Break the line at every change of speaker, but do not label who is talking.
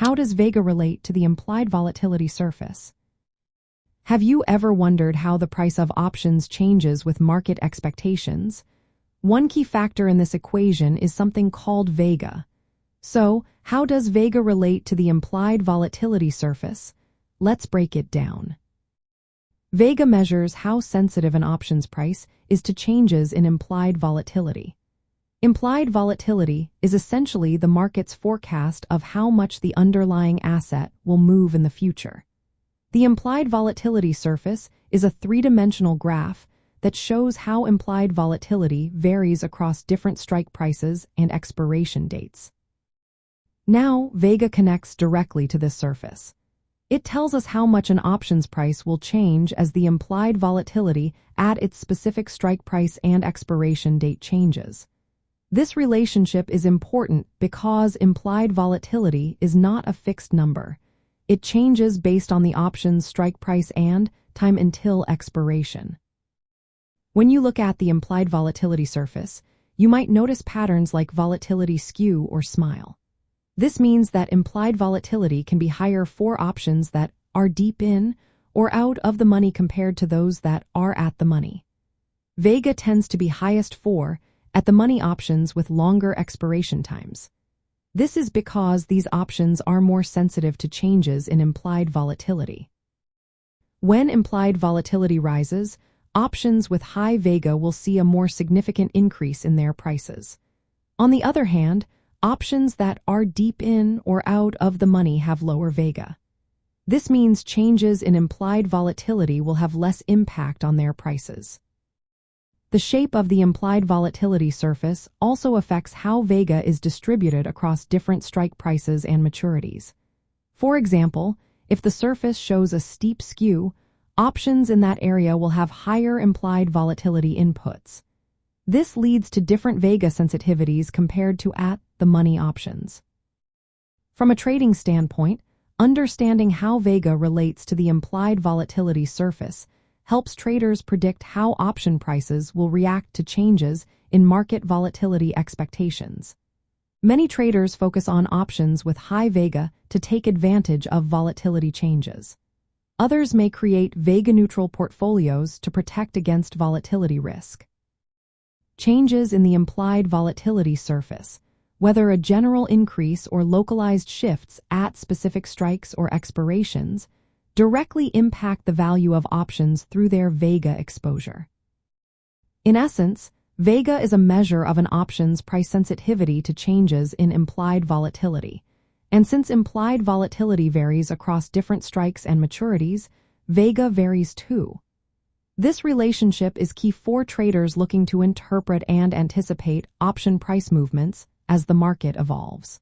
how does Vega relate to the implied volatility surface? Have you ever wondered how the price of options changes with market expectations? One key factor in this equation is something called Vega. So, how does Vega relate to the implied volatility surface? Let's break it down. Vega measures how sensitive an options price is to changes in implied volatility. Implied volatility is essentially the market's forecast of how much the underlying asset will move in the future. The implied volatility surface is a three-dimensional graph that shows how implied volatility varies across different strike prices and expiration dates. Now, Vega connects directly to this surface. It tells us how much an options price will change as the implied volatility at its specific strike price and expiration date changes. This relationship is important because implied volatility is not a fixed number. It changes based on the option's strike price and time until expiration. When you look at the implied volatility surface, you might notice patterns like volatility skew or smile. This means that implied volatility can be higher for options that are deep in or out of the money compared to those that are at the money. Vega tends to be highest for at the money options with longer expiration times. This is because these options are more sensitive to changes in implied volatility. When implied volatility rises, options with high Vega will see a more significant increase in their prices. On the other hand, options that are deep in or out of the money have lower Vega. This means changes in implied volatility will have less impact on their prices. The shape of the implied volatility surface also affects how Vega is distributed across different strike prices and maturities. For example, if the surface shows a steep skew, options in that area will have higher implied volatility inputs. This leads to different Vega sensitivities compared to at-the-money options. From a trading standpoint, understanding how Vega relates to the implied volatility surface helps traders predict how option prices will react to changes in market volatility expectations. Many traders focus on options with high Vega to take advantage of volatility changes. Others may create Vega-neutral portfolios to protect against volatility risk. Changes in the implied volatility surface, whether a general increase or localized shifts at specific strikes or expirations, directly impact the value of options through their Vega exposure. In essence, Vega is a measure of an option's price sensitivity to changes in implied volatility, and since implied volatility varies across different strikes and maturities, Vega varies too. This relationship is key for traders looking to interpret and anticipate option price movements as the market evolves.